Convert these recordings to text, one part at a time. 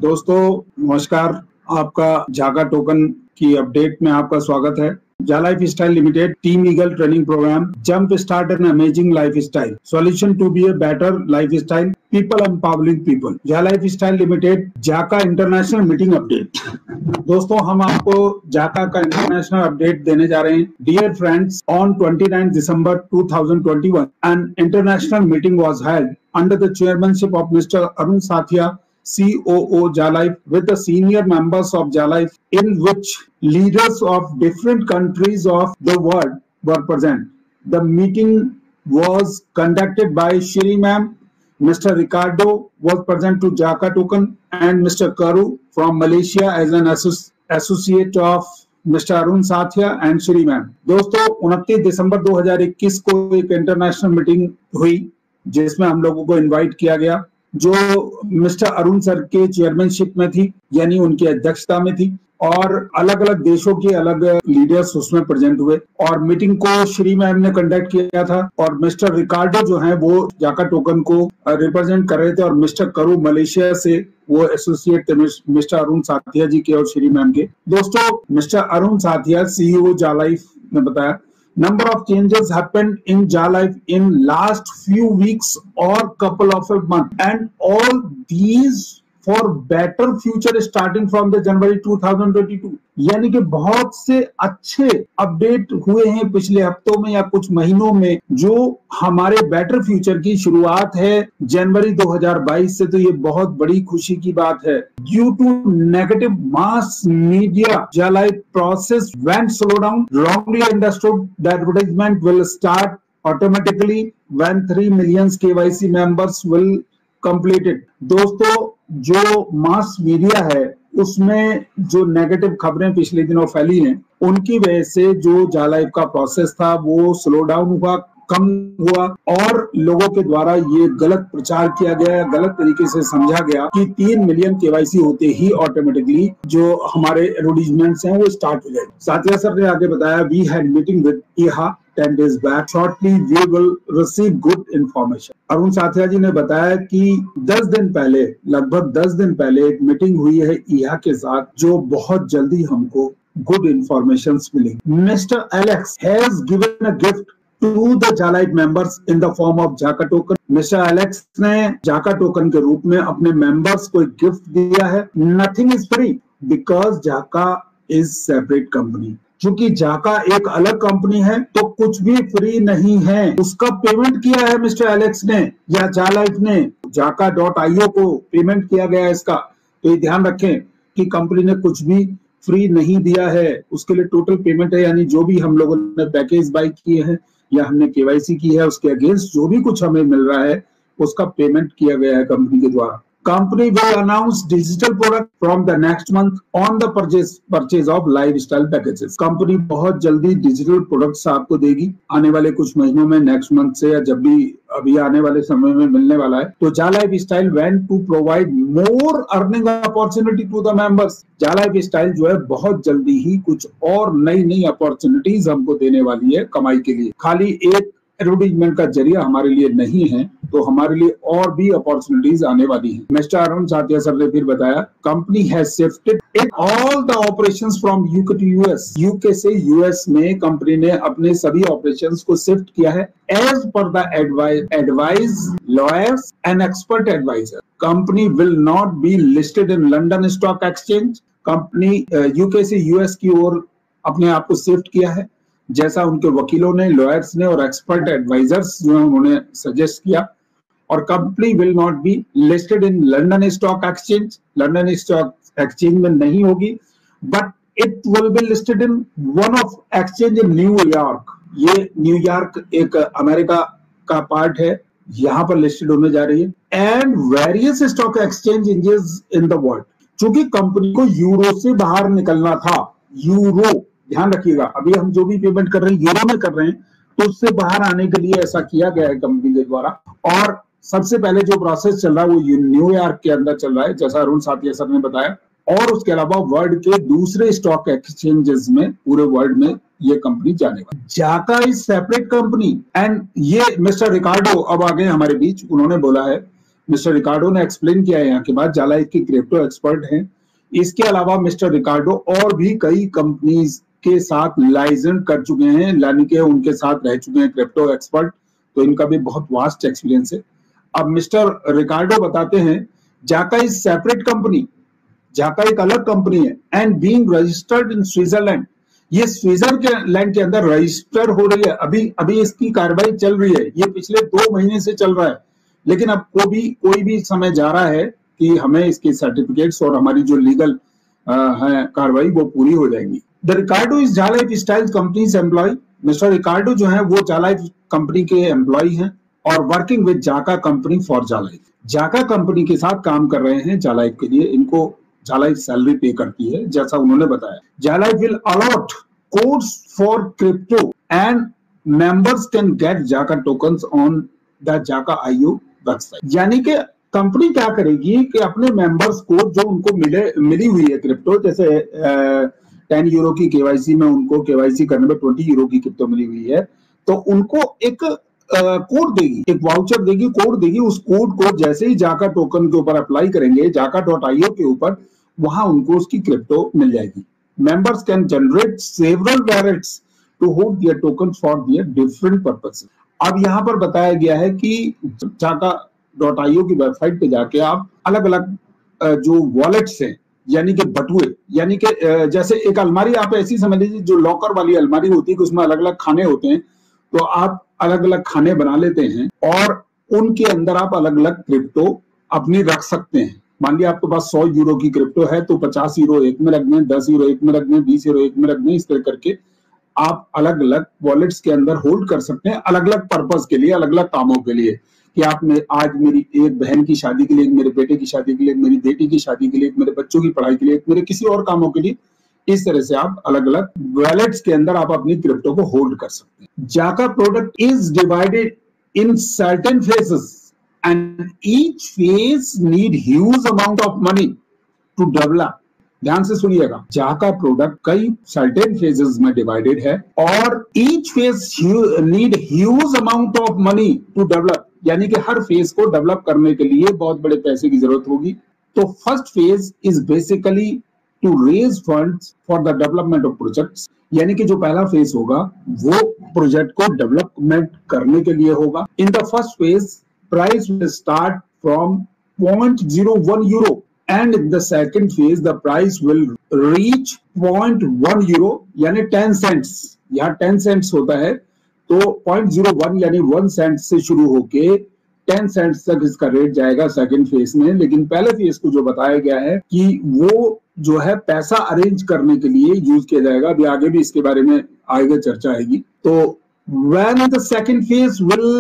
दोस्तों नमस्कार, आपका जाका टोकन की अपडेट में आपका स्वागत है। Ja lifestyle limited team Eagle training program jump start an amazing lifestyle solution to be a better lifestyle people empowering people. Ja lifestyle limited Jaka international meeting update. दोस्तों हम आपको जाका का international update देने जा रहे हैं। Dear friends, on 29 December 2021 an international meeting was held under the chairmanship of Mr. Arun Sathia, COO JALIFE, with the senior members of JALIFE, in which leaders of different countries of the world were present. The meeting was conducted by Shri Ma'am, Mr. Ricardo was present to Jaka Token, and Mr. Karu from Malaysia as an associate of Mr. Arun Sathya and Shri Ma'am. दोस्तों 29 दिसंबर 2021 को एक international meeting हुई जिसमें हम लोगों को invite किया गया, जो मिस्टर अरुण सर के चेयरमैनशिप में थी, यानी उनकी अध्यक्षता में थी, और अलग अलग देशों के अलग लीडर्स उसमें प्रेजेंट हुए। और मीटिंग को श्री मैम ने कंडक्ट किया था और मिस्टर रिकार्डो जो है वो जाका टोकन को रिप्रेजेंट कर रहे थे, और मिस्टर करू मलेशिया से वो एसोसिएट थे मिस्टर अरुण साथिया जी के और श्री मैम के। दोस्तों मिस्टर अरुण साथिया CEO जालाइफ ने बताया, number of changes happened in JALIFE in last few weeks or couple of a month, and all these for better future starting from the January 2022। यानी कि बहुत से अच्छे अपडेट हुए हैं पिछले हफ्तों में या कुछ महीनों में, जो हमारे बेटर फ्यूचर की शुरुआत है जनवरी 2022 से। तो ये बहुत बड़ी खुशी की बात है। Due to negative mass media JALIFE process went slow down, wrongly understood the advertisement will start automatically when 3 million KYC members will completed। दोस्तों जो मास मीडिया है उसमें जो नेगेटिव खबरें पिछले दिनों फैली हैं, उनकी वजह से जो जालाइफ का प्रोसेस था वो स्लो डाउन हुआ, कम हुआ, और लोगों के द्वारा ये गलत प्रचार किया गया, गलत तरीके से समझा गया कि 3 मिलियन KYC होते ही ऑटोमेटिकली जो हमारे एडवर्टाइजमेंट्स हैं वो स्टार्ट हो जाएंगे। साथिया सर ने आगे बताया, वी हैड मीटिंग विद इहा 10 days back, shortly we will receive good information। Arun साथिया जी ने बताया कि 10 दिन पहले, लगभग 10 दिन पहले एक मीटिंग हुई है इहा के साथ, जो बहुत जल्दी हमको गुड इंफॉर्मेशन मिलेंगी। Mister Alex has given a gift to the JALIFE members in the form of Jaka token. Mister Alex ने जाका टोकन के रूप में अपने मेंबर्स को एक गिफ्ट दिया है। नथिंग इज फ्री बिकॉज जाका इज सेपरेट कंपनी। क्योंकि जाका एक अलग कंपनी है तो कुछ भी फ्री नहीं है। उसका पेमेंट किया है मिस्टर एलेक्स ने या JALIFE ने, jaka.io को पेमेंट किया गया है इसका। तो ये ध्यान रखें कि कंपनी ने कुछ भी फ्री नहीं दिया है, उसके लिए टोटल पेमेंट है। यानी जो भी हम लोगों ने पैकेज बाय किए हैं या हमने KYC की है, उसके अगेंस्ट जो भी कुछ हमें मिल रहा है उसका पेमेंट किया गया है कंपनी के द्वारा। Company will announce digital product from the next month on the purchase of lifestyle packages। Company बहुत जल्दी डिजिटल प्रोडक्ट्स आपको देगी आने वाले कुछ महीनों में, नेक्स्ट मंथ से या जब भी अभी आने वाले समय में मिलने वाला है। तो JALIFE style went to provide more earning opportunity to the members। JALIFE style जो है बहुत जल्दी ही कुछ और नई अपॉर्चुनिटीज हमको देने वाली है कमाई के लिए। खाली एक एडवर्टाइजमेंट का जरिया हमारे लिए नहीं है, तो हमारे लिए और भी अपॉर्चुनिटीज आने वाली हैं। मिस्टर अरुण साथिया सर ने फिर बताया, company has shifted in all the operations from UK to US. UK से यूएस में कंपनी ने अपने सभी ऑपरेशंस को शिफ्ट किया है as per the advice lawyers and expert adviser. Company will not be listed in London stock exchange. Company UK से US की ओर अपने आप को शिफ्ट किया है, जैसा उनके वकीलों ने, लॉयर्स ने और एक्सपर्ट एडवाइजर्स जो उन्होंने सजेस्ट किया। और company will not be listed in London stock exchange. London stock exchange में नहीं होगी, but it will B listed in one of exchange in New York. ये न्यूयॉर्क एक अमेरिका का पार्ट है, यहाँ पर लिस्टेड होने जा रही है। And various stock exchange in the world. चूंकि कंपनी को यूरो से बाहर निकलना था, यूरो ध्यान रखिएगा, अभी हम जो भी पेमेंट कर रहे हैं यूरो में कर रहे हैं, तो उससे बाहर आने के लिए ऐसा किया गया है कंपनी के द्वारा। और सबसे पहले जो प्रोसेस चल रहा है वो न्यूयॉर्क के अंदर चल रहा है, जैसा अरुण साथिया सर ने बताया। और उसके अलावा वर्ल्ड के दूसरे स्टॉक एक्सचेंजेस में, पूरे वर्ल्ड में ये कंपनी जाने वाली। जाका इज सेपरेट कंपनी एंड ये मिस्टर रिकार्डो अब आ गए हमारे बीच। उन्होंने बोला है मिस्टर रिकार्डो ने एक्सप्लेन किया है यहाँ के बाद, जाला लाइफ की क्रिप्टो एक्सपर्ट हैं। इसके अलावा मिस्टर रिकार्डो और भी कई कंपनीज के साथ लाइसेंस कर चुके हैं, यानी कि उनके साथ रह चुके हैं क्रिप्टो एक्सपर्ट, तो इनका भी बहुत वास्ट एक्सपीरियंस है। अब मिस्टर रिकार्डो बताते हैं जाका इज सेपरेट कंपनी, जाका एक अलग कंपनी है and being registered in Switzerland, ये स्विट्जरलैंड के अंदर रजिस्टर हो रही है। अभी इसकी कार्रवाई चल रही है, ये पिछले 2 महीने से चल रहा है, लेकिन अब कोई भी समय जा रहा है कि हमें इसके सर्टिफिकेट्स और हमारी जो लीगल है कार्रवाई वो पूरी हो जाएगी। द रिकार्डो इज जाला life style companies employ, mister Ricardo जो है वो जाला लाइफ कंपनी के एम्प्लॉय हैं और वर्किंग विद जाका कंपनी फॉर जाला लाइफ, जाका कंपनी के साथ काम कर रहे हैं जाला लाइफ के लिए, इनको जाला लाइफ सैलरी पे करती है जैसा उन्होंने बताया। Jala life will allot codes for crypto and members can get Jaka tokens on the Jaka IO website, यानी कि कंपनी क्या करेगी कि अपने मेंबर्स को जो उनको मिली हुई है क्रिप्टो, जैसे 10 यूरो की केवाईसी में उनको केवाईसी करने में 20 यूरो की क्रिप्टो मिली हुई है, तो उनको एक कोड देगी, एक वाउचर देगी, कोड देगी। उस कोड को जैसे ही जाका टोकन के ऊपर अप्लाई करेंगे jaka.io के ऊपर, वहां उनको उसकी क्रिप्टो मिल जाएगी। Members can generate several wallets to hold their token for their different purposes. अब यहाँ पर बताया गया है कि jaka.io की वेबसाइट पे जाके आप अलग अलग जो वॉलेट्स हैं, यानी कि बटुए, यानी कि जैसे एक अलमारी आप ऐसी समझ लीजिए, जो लॉकर वाली अलमारी होती है कि उसमें अलग अलग खाने होते हैं, तो आप अलग अलग खाने बना लेते हैं और उनके अंदर आप अलग अलग क्रिप्टो अपनी रख सकते हैं। मान लिया आपके पास 100 यूरो की क्रिप्टो है, तो 50 यूरो एक में रख दें, 10 यूरो एक में रख दें, 20 यूरो एक में रख दें, इस तरह करके आप अलग अलग वॉलेट्स के अंदर होल्ड कर सकते हैं, अलग अलग पर्पस के लिए, अलग अलग कामों के लिए, कि आप आज मेरी एक बहन की शादी के लिए, मेरे बेटे की शादी के लिए, मेरी बेटी की शादी के लिए, मेरे बच्चों की पढ़ाई के लिए, मेरे किसी और कामों के लिए, इस तरह से आप अलग अलग वॉलेट्स के अंदर आप अपनी क्रिप्टो को होल्ड कर सकते हैं। Jaka product is divided in certain phases and each phase need huge amount of money to develop. ध्यान से सुनिएगा, जाका प्रोडक्ट कई सर्टेन फेजेस में डिवाइडेड है और each phase need huge amount of money to develop, यानी कि हर फेज को डेवलप करने के लिए बहुत बड़े पैसे की जरूरत होगी। तो first phase is basically to raise funds for the development of projects, यानी कि जो पहला फेज होगा वो प्रोजेक्ट को डेवलपमेंट करने के लिए होगा। इन the first phase price will start from 0.01 euro and in the second phase the price will reach 0.1 euro यानी 10 cents, यहाँ 10 cents होता है, तो 0.01 यानी 1 cent से शुरू होके 10 cents तक इसका रेट जाएगा सेकंड फेज में। लेकिन पहले फेज को जो बताया गया है कि वो जो है पैसा अरेंज करने के लिए यूज किया जाएगा, अभी आगे भी इसके बारे में आगे चर्चा आएगी। तो when the second phase will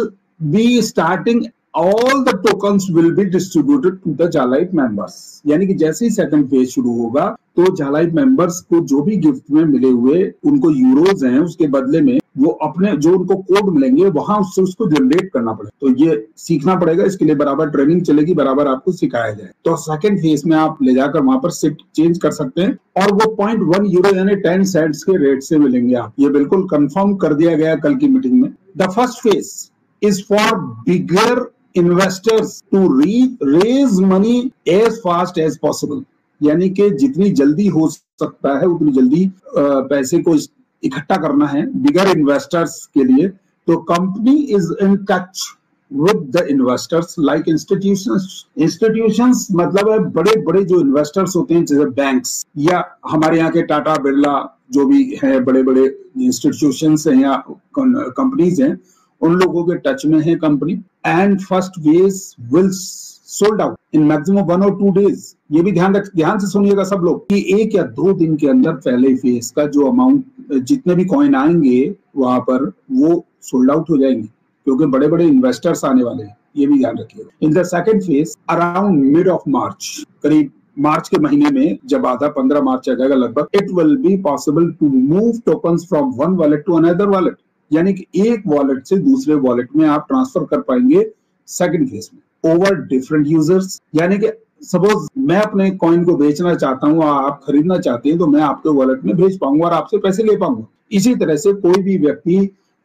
be starting all the tokens will be distributed to the जाला लाइफ members, यानी कि जैसे ही सेकंड फेज शुरू होगा तो जाला लाइफ मेंबर्स को जो भी गिफ्ट में मिले हुए उनको यूरोज हैं, उसके बदले में वो अपने जो उनको कोड मिलेंगे वहां उससे उसको जनरेट करना पड़ेगा। तो ये सीखना पड़ेगा, इसके लिए बराबर ट्रेनिंग चलेगी, बराबर आपको सिखाया जाए। तो सेकंड फेज में आप ले जाकर वहां पर शिफ्ट चेंज कर सकते हैं और वो 0.1 यूरो यानी 10 सेंट्स के रेट से मिलेंगे आप, ये बिल्कुल कंफर्म कर दिया गया कल की मीटिंग में। The first phase is for bigger investors to raise money as fast as possible, यानी कि जितनी जल्दी हो सकता है उतनी जल्दी पैसे को इकट्ठा करना है बिगर इन्वेस्टर्स के लिए। तो company is in touch with the investors like institutions मतलब है बड़े बड़े जो इन्वेस्टर्स होते हैं, जैसे बैंक्स या हमारे यहाँ के टाटा बिरला जो भी है बड़े बड़े इंस्टीट्यूशंस हैं या कंपनीज हैं, उन लोगों के टच में है company. And first phase will sold out in maximum 1 or 2 days। ये भी ध्यान से सुनिएगा सब लोग कि 1 या 2 दिन के अंदर पहले फेज का जो अमाउंट जितने भी कॉइन आएंगे वहां पर वो सोल्ड आउट हो जाएंगे, क्योंकि बड़े बड़े इन्वेस्टर्स आने वाले हैं, ये भी ध्यान रखिएगा। In the second phase around mid of March, करीब मार्च के महीने में जब आधा 15 मार्च आ जाएगा लगभग, it will be possible to move tokens from one wallet to another wallet, यानी कि एक वॉलेट से दूसरे वॉलेट में आप ट्रांसफर कर पाएंगे सेकंड फेज में ओवर डिफरेंट यूजर्स। यानी कि सपोज मैं अपने कॉइन को बेचना चाहता हूं, आप खरीदना चाहते हैं, तो मैं आपके वॉलेट में भेज पाऊंगा और आपसे पैसे ले पाऊंगा। इसी तरह से कोई भी व्यक्ति,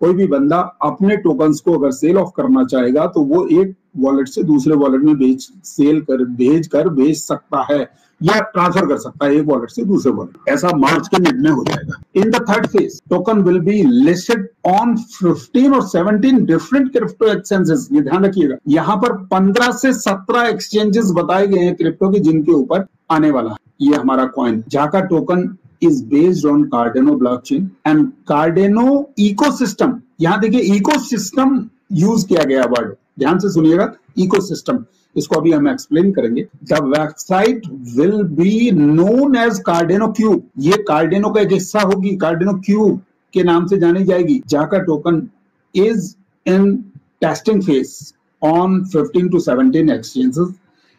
कोई भी बंदा अपने टोकन्स को अगर सेल ऑफ करना चाहेगा तो वो एक वॉलेट से दूसरे वॉलेट में भेज सकता है या ट्रांसफर कर सकता है एक वॉलेट से दूसरे वॉलेट। ऐसा मार्च के मिड में हो जाएगा। In the third phase token will be listed on 15 और 17 डिफरेंट क्रिप्टो एक्सचेंजेस। ये ध्यान रखिएगा, यहाँ पर 15 से 17 एक्सचेंजेस बताए गए हैं क्रिप्टो के जिनके ऊपर आने वाला है ये हमारा कॉइन। जाका token is based on कार्डेनो blockchain and कार्डेनो ecosystem. यहाँ देखिए इकोसिस्टम यूज किया गया वर्ड, ध्यान से सुनिएगा, इकोसिस्टम। इसको अभी हम एक्सप्लेन करेंगे। The website will be known as Cardano cube. ये कार्डेनो का एक हिस्सा होगी, कार्डेनो क्यूब के नाम से जानी जाएगी। जाका token is in testing phase on 15 to 17 exchanges,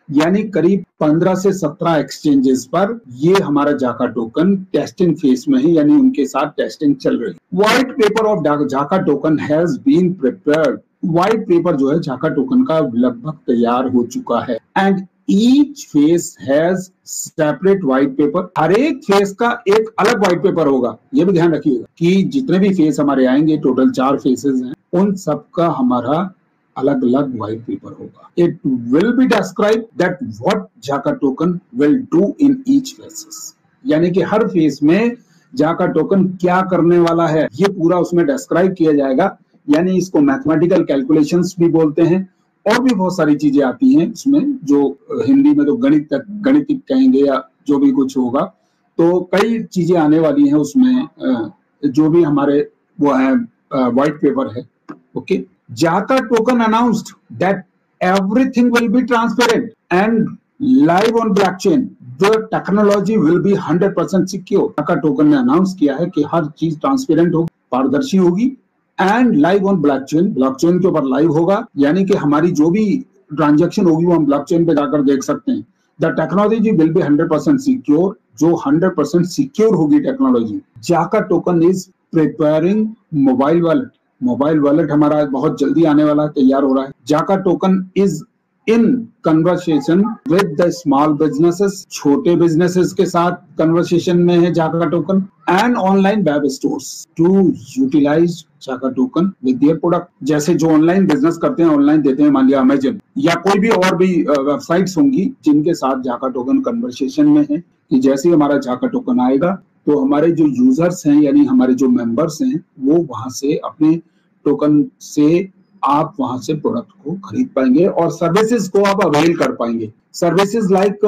यानी करीब 15 से 17 एक्सचेंजेस पर ये हमारा जाका टोकन टेस्टिंग फेज में है, यानी उनके साथ टेस्टिंग चल रही है। White paper of Jaka token has been prepared. White paper जो है जाका टोकन का लगभग तैयार हो चुका है। And each phase has separate white paper. हर एक फेज का एक अलग व्हाइट पेपर होगा। ये भी ध्यान रखिएगा कि जितने भी फेज हमारे आएंगे, टोटल 4 फेजेस हैं, उन सबका हमारा अलग अलग व्हाइट पेपर होगा। It will be describe that what Jaka token will do in each phases, यानी कि हर फेज में जाका टोकन क्या करने वाला है ये पूरा उसमें डिस्क्राइब किया जाएगा। यानी इसको मैथमेटिकल कैलकुलेशंस भी बोलते हैं, और भी बहुत सारी चीजें आती हैं इसमें, जो हिंदी में तो गणितिक कहेंगे या जो भी कुछ होगा। तो कई चीजें आने वाली हैं उसमें, जो भी हमारे वो है व्हाइट पेपर है। ओके, जाका token announced that everything will be transparent and live on blockchain. The technology will be 100% secure. जाका टोकन ने अनाउंस किया है कि हर चीज ट्रांसपेरेंट होगी, पारदर्शी होगी, and live on blockchain. Blockchain के ऊपर लाइव होगा, यानी कि हमारी जो भी ट्रांजैक्शन होगी वो हम ब्लॉकचेन पे जाकर देख सकते हैं। The technology will be 100% secure. जो 100% सिक्योर होगी टेक्नोलॉजी। जाका token is preparing mobile wallet. Mobile wallet हमारा बहुत जल्दी आने वाला है, तैयार हो रहा है। Jaka token is in conversation with the small businesses. छोटे बिजनेसेस के साथ कन्वर्सेशन में है Jaka token. And online web stores to utilize Jaka token with their product. जैसे जो ऑनलाइन बिजनेस करते हैं, ऑनलाइन देते हैं, मान लिया अमेजन या कोई भी और भी वेबसाइट्स होंगी जिनके साथ जाका टोकन कन्वर्सेशन में है, कि जैसे ही हमारा जाका टोकन आएगा तो हमारे जो यूजर्स हैं, यानी हमारे जो मेंबर्स हैं, वो वहां से अपने टोकन से आप वहां से प्रोडक्ट को खरीद पाएंगे और सर्विसेज को आप अवेल कर पाएंगे। सर्विसेज लाइक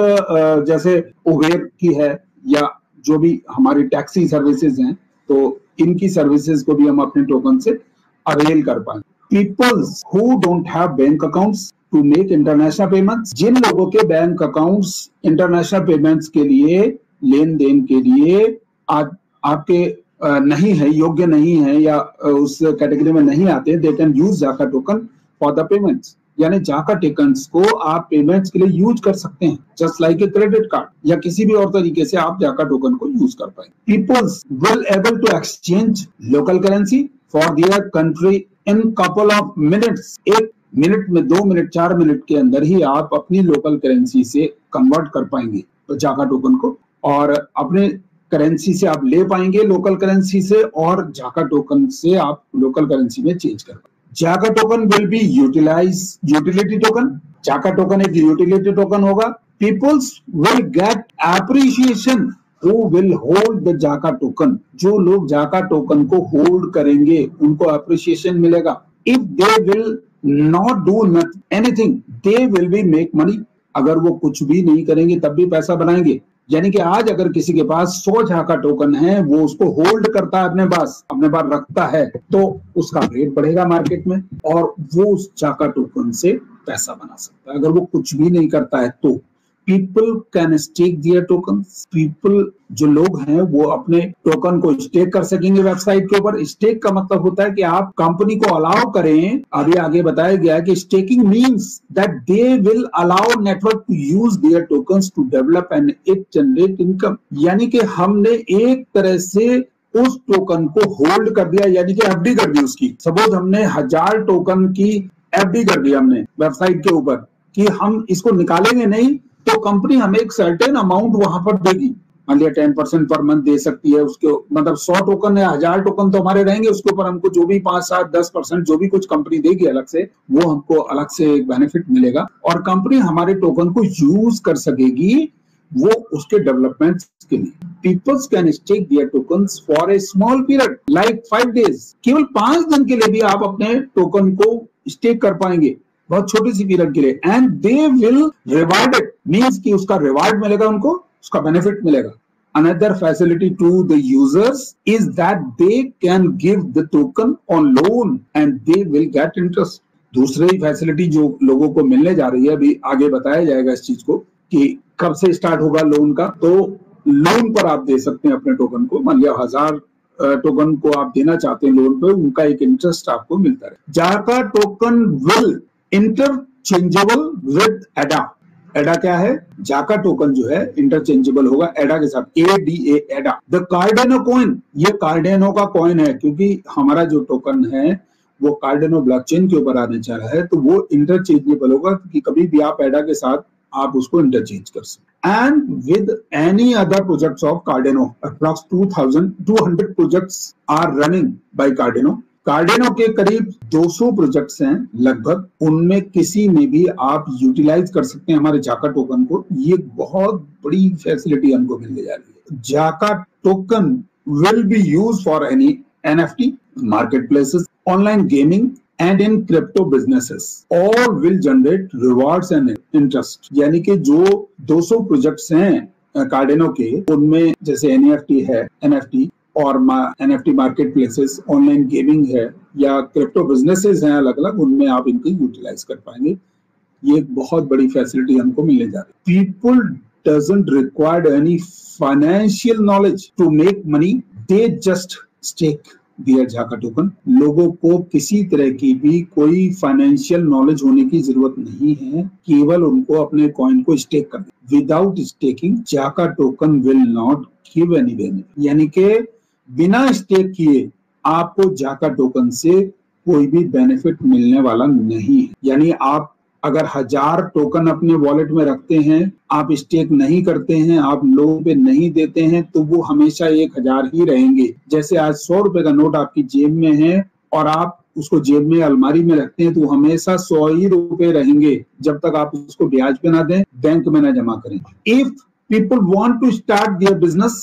जैसे उबेर की है या जो भी हमारी टैक्सी सर्विसेज हैं, तो इनकी सर्विसेज को भी हम अपने टोकन से अवेल कर पाएंगे। Peoples who don't have bank accounts to make international payments. जिन लोगों के बैंक अकाउंट्स इंटरनेशनल पेमेंट्स के लिए, लेन देन के लिए आपके नहीं है, योग्य नहीं है या उस कैटेगरी में नहीं आते, दे कैन यूज जाका टोकन फॉर द पेमेंट्स। यानी जाका टोकन्स को आप पेमेंट्स के लिए यूज कर सकते हैं, just like a credit card या किसी भी और तरीके से आप जाका टोकन को यूज कर पाएंगे। Peoples will able to exchange local currency for their country in couple of minutes. 1 minute में, 2 मिनट, 4 मिनट के अंदर ही आप अपनी लोकल करेंसी से कन्वर्ट कर पाएंगे तो जाका टोकन को, और अपने करेंसी से आप ले पाएंगे लोकल करेंसी से, और जाका टोकन से आप लोकल करेंसी में चेंज कर पाएंगे। Jaka token will be utility token. Jaka token एक यूटिलिटी टोकन होगा। Peoples will get appreciation who will hold the Jaka token. जो लोग जाका टोकन को होल्ड करेंगे उनको एप्रिसिएशन मिलेगा। If they will not do anything they will be make money. अगर वो कुछ भी नहीं करेंगे तब भी पैसा बनाएंगे। यानी कि आज अगर किसी के पास 100 जाका टोकन है, वो उसको होल्ड करता है, अपने पास रखता है, तो उसका रेट बढ़ेगा मार्केट में और वो उस जाका टोकन से पैसा बना सकता है। अगर वो कुछ भी नहीं करता है तो people can stake their token. People जो लोग हैं वो अपने टोकन को स्टेक कर सकेंगे वेबसाइट के ऊपर। स्टेक का मतलब होता है कि आप कंपनी को अलाउ करें। अभी आगे बताया गया है कि staking means that they will allow network to use their tokens to develop and it generate income. यानी कि हमने एक तरह से उस टोकन को होल्ड कर दिया, यानी कि एफडी कर दी उसकी। सपोज हमने 1000 टोकन की एफडी कर दी हमने वेबसाइट के ऊपर कि हम इसको निकालेंगे नहीं, तो कंपनी हमें एक सर्टेन अमाउंट वहां पर देगी। मान लिया 10% पर मंथ दे सकती है उसके, मतलब 100 टोकन या 1000 टोकन तो हमारे रहेंगे, उसके ऊपर हमको जो भी 5, 7, 10% जो भी कुछ कंपनी देगी अलग से, वो हमको अलग से एक बेनिफिट मिलेगा और कंपनी हमारे टोकन को यूज कर सकेगी वो उसके डेवलपमेंट के लिए। Peoples can stake their tokens for a small period like 5 days. केवल 5 दिन के लिए भी आप अपने टोकन को स्टेक कर पाएंगे, बहुत छोटी सी पीरियड के लिए, and they will rewarded, means कि उसका रिवार्ड मिलेगा उनको, उसका बेनिफिट मिलेगा। Another facility to the users is that they can give the token on loan and they will get interest. दूसरी फैसिलिटी जो लोगों को मिलने जा रही है, अभी आगे बताया जाएगा इस चीज को कि कब से स्टार्ट होगा लोन का, तो लोन पर आप दे सकते हैं अपने टोकन को। मान लिया 1000 टोकन को आप देना चाहते हैं लोन पे, उनका एक इंटरेस्ट आपको मिलता है। Jaka token will interchangeable with एडा। एडा क्या है? जाका टोकन जो है इंटरचेंजेबल होगा एडा के साथ, ADA एडा। द कार्डेनो कॉइन, ये कार्डेनो का कॉइन है क्योंकि हमारा जो टोकन है वो कार्डेनो ब्लॉकचेन के ऊपर आने जा रहा है, तो वो इंटरचेंजेबल होगा कि कभी भी आप एडा के साथ आप उसको इंटरचेंज कर सकते। And with any other projects of Cardano, approx 2200 projects are running by Cardano. Cardano के करीब 200 प्रोजेक्ट्स हैं लगभग, उनमें किसी में भी आप यूटिलाइज कर सकते हैं हमारे जाका टोकन को। ये बहुत बड़ी फैसिलिटी हमको मिलने जा रही है। Jaka token will be used for any NFT, marketplaces, online gaming and in crypto businesses. All will generate rewards and interest. यानी कि जो 200 प्रोजेक्ट्स हैं कार्डेनो के, उनमें जैसे NFT है, NFT और NFT market places, online gaming है या क्रिप्टो बिजनेसेस हैं अलग अलग, उनमें आप इनको यूटिलाइज कर पाएंगे। ये एक बहुत बड़ी फैसिलिटी हमको मिलने जा रही है। People doesn't required any financial knowledge to make money, they just stake their Jaka token. लोगों को किसी तरह की भी कोई फाइनेंशियल नॉलेज होने की जरूरत नहीं है, केवल उनको अपने कॉइन को स्टेक करना। विदाउट स्टेकिंग जाका token will not give any benefit, यानी कि बिना स्टेक किए आपको जाका टोकन से कोई भी बेनिफिट मिलने वाला नहीं है। यानी आप अगर 1000 टोकन अपने वॉलेट में रखते हैं, आप स्टेक नहीं करते हैं, आप लोगों पे नहीं देते हैं, तो वो हमेशा 1000 ही रहेंगे। जैसे आज 100 रुपए का नोट आपकी जेब में है और आप उसको जेब में अलमारी में रखते हैं, तो हमेशा 100 ही रुपए रहेंगे जब तक आप उसको ब्याज पे ना दें, बैंक में ना जमा करें। If people want to start their business,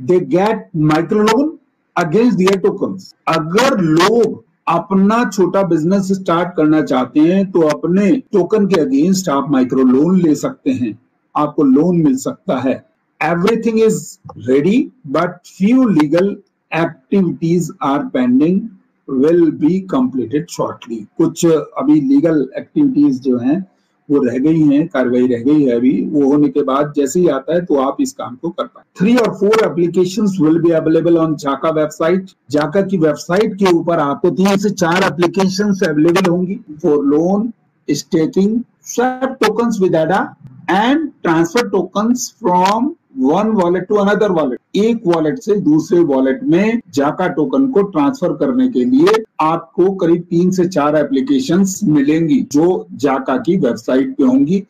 they get micro loan against their tokens. अगर लोग अपना छोटा बिजनेस स्टार्ट करना चाहते हैं तो अपने टोकन के अगेंस्ट आप माइक्रो लोन ले सकते हैं, आपको लोन मिल सकता है। Everything is ready but few legal activities are pending, will be completed shortly. कुछ अभी लीगल एक्टिविटीज जो हैं वो रह गई हैं, कार्रवाई रह गई है अभी, वो होने के बाद जैसे ही आता है तो आप इस काम को कर पाए। 3 और 4 applications will be available on Jaka website. Jaka की वेबसाइट के ऊपर आपको 3 से 4 एप्लीकेशंस अवेलेबल होंगी for loan, staking, swap tokens with ADA and transfer tokens from one wallet to another wallet. एक वॉलेट से दूसरे वॉलेट में जाका टोकन को ट्रांसफर करने के लिए आपको करीब 3 से 4 एप्लीकेशंस मिलेंगी जो जाका की वेबसाइट पे होंगी।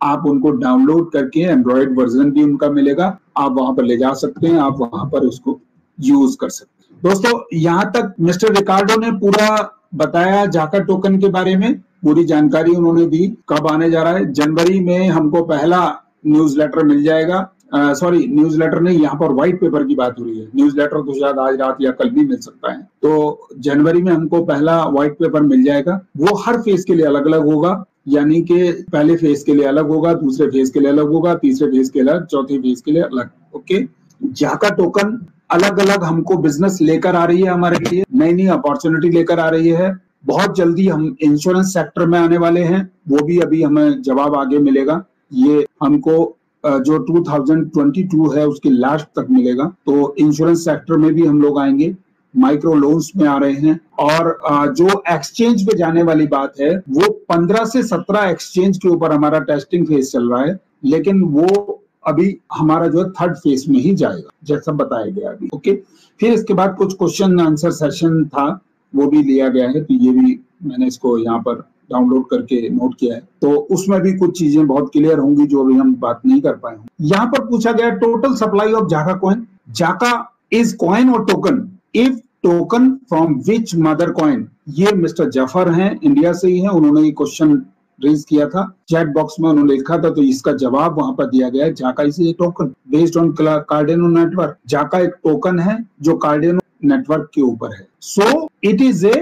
आप उनको डाउनलोड करके, एंड्रॉइड वर्जन भी उनका मिलेगा, आप वहां पर ले जा सकते हैं, आप वहां पर उसको यूज कर सकते हैं। दोस्तों, यहाँ तक मिस्टर रिकार्डो ने पूरा बताया जाका टोकन के बारे में, पूरी जानकारी उन्होंने दी। कब आने जा रहा है? जनवरी में हमको पहला न्यूज़लेटर मिल जाएगा। सॉरी, न्यूज़लेटर नहीं, यहाँ पर व्हाइट पेपर की बात हो रही है। न्यूज़लेटर तो शायद आज रात या कल भी मिल सकता है। तो जनवरी में हमको पहला व्हाइट पेपर मिल जाएगा। वो हर फेज के लिए अलग अलग होगा, यानी कि पहले फेज के लिए अलग होगा, दूसरे फेज के लिए अलग होगा, तीसरे फेज के लिए अलग, चौथे फेज के लिए अलग। ओके, जाका टोकन अलग अलग हमको बिजनेस लेकर आ रही है, हमारे लिए नई नई अपॉर्चुनिटी लेकर आ रही है। बहुत जल्दी हम इंश्योरेंस सेक्टर में आने वाले हैं, वो भी अभी हमें जवाब आगे मिलेगा। ये हमको जो 2022 है उसके लास्ट तक मिलेगा। तो इंश्योरेंस सेक्टर में भी हम लोग आएंगे, माइक्रो लोन्स में आ रहे हैं। और जो एक्सचेंज पे जाने वाली बात है, वो 15 से 17 एक्सचेंज के ऊपर हमारा टेस्टिंग फेज चल रहा है, लेकिन वो अभी हमारा जो है 3rd फेज में ही जाएगा, जैसा बताया गया अभी। ओके, फिर इसके बाद कुछ क्वेश्चन आंसर सेशन था, वो भी लिया गया है, तो ये भी मैंने इसको यहाँ पर डाउनलोड करके नोट किया है, तो उसमें भी कुछ चीजें बहुत क्लियर होंगी जो अभी हम बात नहीं कर पाए होंगे। यहाँ पर पूछा गया टोटल सप्लाई ऑफ जाका कॉइन। जाका इज कॉइन और token if token from which mother coin. ये मिस्टर जफर हैं, इंडिया से ही हैं, उन्होंने ये क्वेश्चन रेज किया था, चैट बॉक्स में उन्होंने लिखा था, तो इसका जवाब वहां पर दिया गया है। जाका is A token based on कार्डेनो network. जाका एक टोकन है जो कार्डेनो नेटवर्क के ऊपर है। So it is A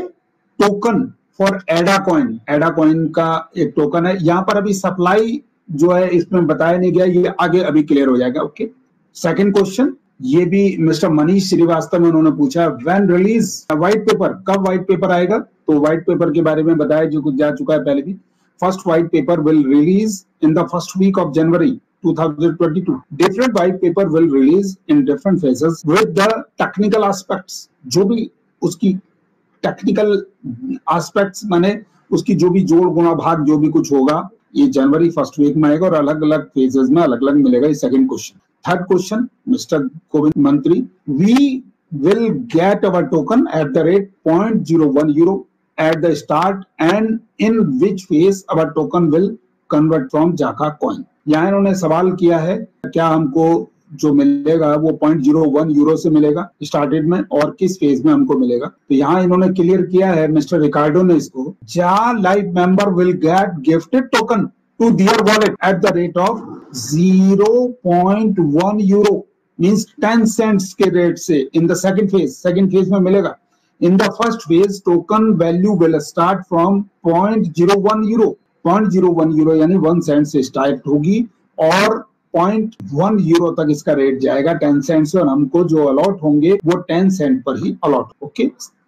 token for एडा कॉइन। एडा कॉइन का एक टोकन है। यहाँ पर अभी सप्लाई जो है इसमें बताया नहीं गया, ये आगे अभी क्लियर हो जाएगा। ओके, सेकंड क्वेश्चन, ये भी मिस्टर मनीष श्रीवास्तव में उन्होंने पूछा, व्हेन रिलीज व्हाइट पेपर, कब व्हाइट पेपर आएगा? तो व्हाइट पेपर के बारे में बताया जो कुछ जा चुका है पहले भी। First white paper will release in the first week of January 2022. Different white paper will release in different phases with the technical aspects. जो भी उसकी टेक्निकल एस्पेक्ट्स माने उसकी जो भी जोड़ गुणा भाग जो भी कुछ होगा, ये जनवरी फर्स्ट वीक में आएगा और अलग अलग फेजेस में अलग अलग मिलेगा। ये second question. Third question, mister Govind Mantri, we will get our token at the rate 0.01 euro at the start and in which phase our token will convert from जाका coin। यहाँ इन्होंने सवाल किया है क्या हमको जो मिलेगा वो 0.01 यूरो से मिलेगा स्टार्टेड में और किस फेज में हमको मिलेगा। तो यहाँ इन्होंने क्लियर किया है मिस्टर रिकार्डो ने इसको, Ja live member will get gifted token to their wallet at the rate of 0.1 euro means 10 cents के रेट से इन द सेकंड फेज में मिलेगा। In the first phase, token value will start from 0.01 euro. 0.01 euro यानी 1 Saint से start होगी और 0.1 euro तक इसका रेट जाएगा 10 सेंट से, और हमको जो अलॉट होंगे वो 10 सेंट पर ही अलॉट। ओके,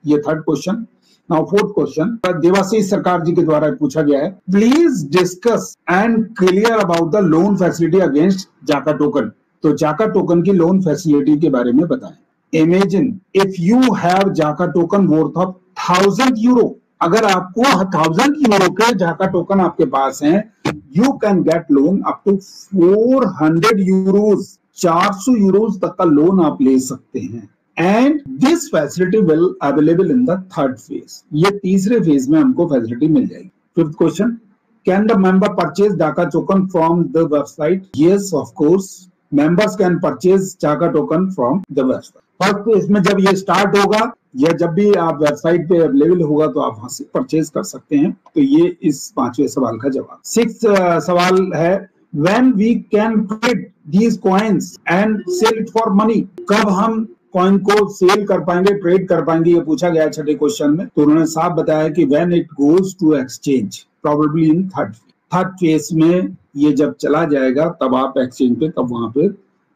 ये third question. Now fourth question, Devashish Sarkar ji के द्वारा पूछा गया है, please discuss and clear about the loan facility against Jaka token. तो जाका टोकन की लोन फैसिलिटी के बारे में बताएं। Imagine if you have जाका टोकन worth of 1000 यूरो, अगर आपको 1000 यूरो के जाका टोकन आपके पास हैं, you can get loan up to 400 Euros, 400 Euros तक का लोन आप ले सकते हैं। And this facility will available in the third phase। ये तीसरे फेज में हमको फैसिलिटी मिल जाएगी। Fifth question, can the member purchase जाका token from the website? Yes, of course, members can purchase जाका token from the website। First इसमें जब ये स्टार्ट होगा या जब भी आप वेबसाइट पे अवेलेबल होगा तो आप वहां से परचेज कर सकते हैं। तो ये इस पांचवें सवाल का जवाब। सिक्स्थ सवाल है, when we can trade these coins and sell it for money. कब हम कॉइन को सेल कर पाएंगे, ट्रेड कर पाएंगे, ये पूछा गया छठे क्वेश्चन में। तो उन्होंने साफ बताया कि when it goes to exchange, probably in third phase में ये जब चला जाएगा तब आप एक्सचेंज पे, तब वहां पे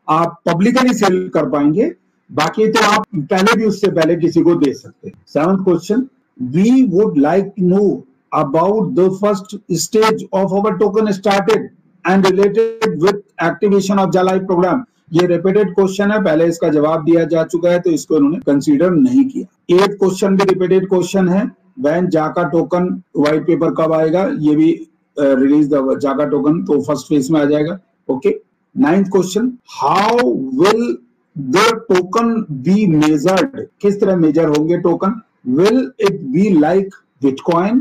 आप पब्लिकली सेल कर पाएंगे। बाकी तो आप पहले भी उससे पहले किसी को दे सकते हैं। Seventh question, we would like to know about the first stage of our token started and related with activation of Ja live program. ये रिपीटेड क्वेश्चन है, पहले इसका जवाब दिया जा चुका है तो इसको इन्होंने कंसीडर नहीं किया। एथ क्वेश्चन भी रिपीटेड क्वेश्चन है, व्हेन जाका टोकन व्हाइट पेपर कब आएगा, ये भी रिलीज द जाका टोकन, तो फर्स्ट फेज में आ जाएगा। Okay, ninth question, how will the token be measured? किस तरह मेजर होंगे token? Will it be like Bitcoin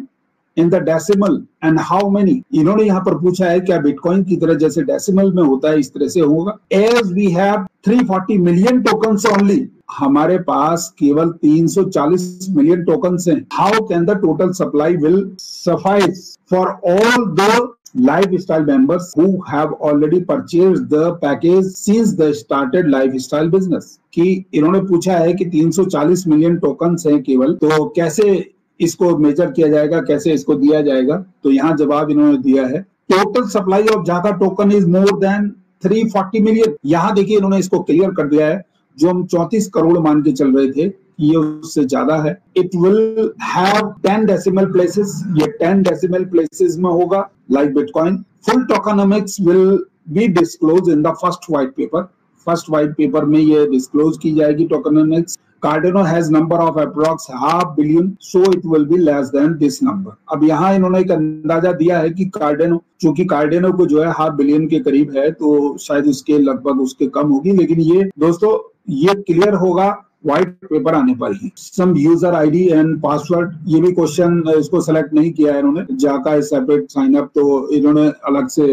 in the decimal and how many? इन्होंने यहाँ पर पूछा है क्या बिटकॉइन की तरह जैसे डेसिमल में होता है इस तरह से होगा? As we have 340 million tokens only, हमारे पास केवल 340 मिलियन टोकन्स हैं। How can the total supply will suffice for all the lifestyle members who have already purchased the package since they started lifestyle business? कि इन्होंने पूछा है कि 340 million tokens हैं केवल, तो कैसे इसको मेजर किया जाएगा, कैसे इसको दिया जाएगा? तो यहाँ जवाब इन्होंने दिया है, total supply of Jaka token is more than 340 million. यहाँ देखिए इन्होंने इसको क्लियर कर दिया है, जो हम 34 करोड़ मान के चल रहे थे ये उससे ज्यादा है। It will have 10 decimal places, ये 10 डेसिमल प्लेसेस में होगा like bitcoin. Full tokenomics will be disclose in the first white paper. First white paper में ये डिस्क्लोज की जाएगी tokenomics. कार्डेनो has number of approx 500 billion, so it will be less than this number. अब यहाँ इन्होंने एक अंदाजा दिया है कि कार्डेनो, चूंकि कार्डेनो को जो है 500 बिलियन के करीब है तो शायद उसके लगभग उसके कम होगी, लेकिन ये दोस्तों ये क्लियर होगा व्हाइट पेपर आने पर ही। सम यूजर आईडी एंड पासवर्ड, ये भी क्वेश्चन इसको सेलेक्ट नहीं किया है इन्होंने, जाका सेपरेट साइन अप, तो इन्होंने अलग से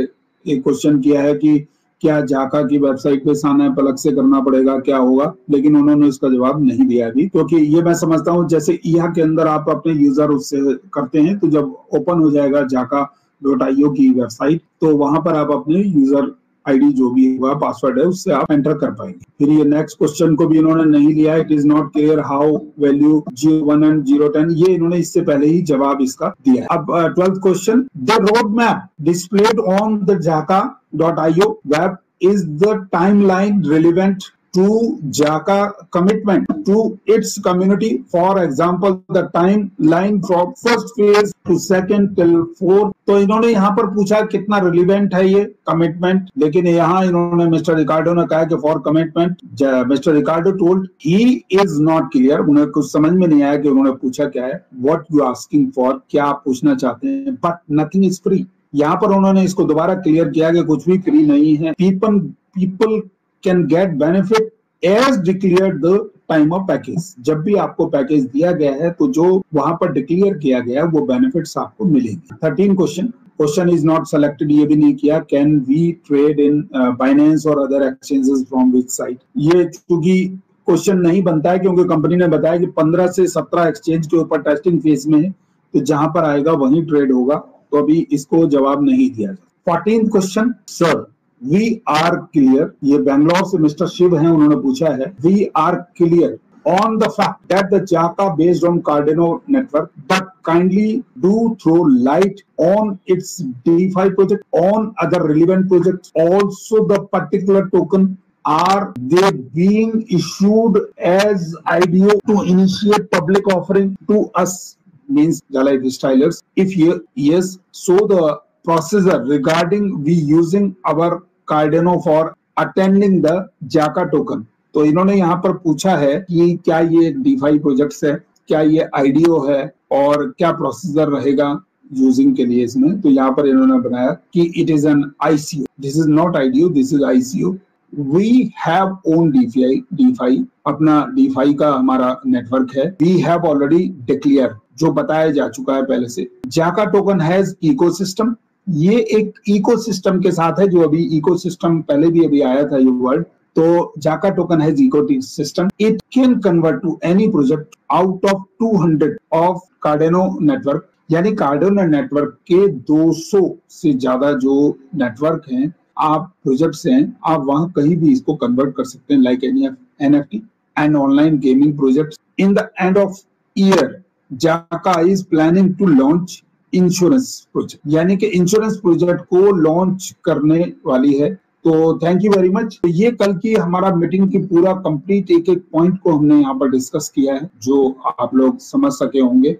एक क्वेश्चन किया है कि क्या जाका की वेबसाइट पे साइन अप अलग से करना पड़ेगा, क्या होगा, लेकिन उन्होंने इसका जवाब नहीं दिया अभी, क्योंकि ये मैं समझता हूँ जैसे ईहा के अंदर आप अपने यूजर उससे करते हैं, तो जब ओपन हो जाएगा jaka.io की वेबसाइट, तो वहां पर आप अपने यूजर आईडी जो भी होगा, पासवर्ड है, उससे आप एंटर कर पाएंगे। फिर ये नेक्स्ट क्वेश्चन को भी इन्होंने नहीं लिया, it is not clear how value 01 and 010, ये इन्होंने इससे पहले ही जवाब इसका दिया है। अब 12th question, the road map displayed on the jaka.io web is the timeline relevant to Jaka commitment to its community. For example, the timeline from first phase to second till fourth. तो इन्होंने यहाँ पर पूछा कितना relevant है ये commitment, लेकिन यहाँ इन्होंने मिस्टर रिकार्डो ने कहा कि for commitment, mister Ricardo told he is not clear, उन्हें कुछ समझ में नहीं आया कि उन्होंने पूछा क्या है, व्हाट यू आस्किंग फॉर, क्या आप पूछना चाहते हैं, बट नथिंग इज फ्री। यहाँ पर उन्होंने इसको दोबारा क्लियर किया कि कुछ भी फ्री नहीं है। People can get benefit as declared the time of package, जब भी आपको पैकेज दिया गया है तो जो वहां पर डिक्लेयर किया गया है वो बेनिफिट्स आपको मिलेंगे। 13 क्वेश्चन इज नॉट सेलेक्टेड, ये भी नहीं किया, can we trade in Binance और other exchanges from which site, ये चूंकि क्वेश्चन नहीं बनता है क्योंकि कंपनी ने बताया कि 15 से 17 एक्सचेंज के ऊपर टेस्टिंग फेज में है, तो जहां पर आएगा वहीं ट्रेड होगा, तो अभी इसको जवाब नहीं दिया जाता। 14th question, sir we are clear, ये बेंगलोर से मिस्टर शिव हैं, उन्होंने पूछा है, we are clear on the fact that the Jaka based on Cardano network, but kindly do throw light on its DeFi project, on other relevant projects. Also, the particular token, are they being issued as IDO to initiate public offering to us, means Jala Stylers? If yes, so the procedure regarding we using our Cardano for attending the Jaka token. तो इन्होंने यहाँ पर पूछा है कि क्या ये DeFi projects है, क्या ये आईडीओ है, और क्या प्रोसीजर रहेगा यूजिंग के लिए इसमें। तो यहाँ पर इन्होंने बनाया कि it is an ICO, this is not IDO, this is ICO. We have own DeFi, अपना डीफाई का हमारा नेटवर्क है। वी हैव ऑलरेडी डिक्लेयर, जो बताया जा चुका है पहले से। जाका टोकन हैज इकोसिस्टम, ये एक इकोसिस्टम के साथ है, जो अभी इकोसिस्टम पहले भी अभी आया था ये वर्ड, तो Jaka token has ecosystem, it can convert to any project out of 200 of Cardano network, यानी कार्डेनो नेटवर्क के 200 से ज्यादा जो नेटवर्क हैं, आप प्रोजेक्ट्स हैं, आप वहां कहीं भी इसको कन्वर्ट कर सकते हैं, like NFT and online gaming projects. In the end of year Jaka is planning to launch insurance project, यानी कि इंश्योरेंस प्रोजेक्ट को लॉन्च करने वाली है। तो थैंक यू वेरी मच। ये कल की हमारा मीटिंग की पूरा कंप्लीट एक एक पॉइंट को हमने यहाँ पर डिस्कस किया है, जो आप लोग समझ सके होंगे।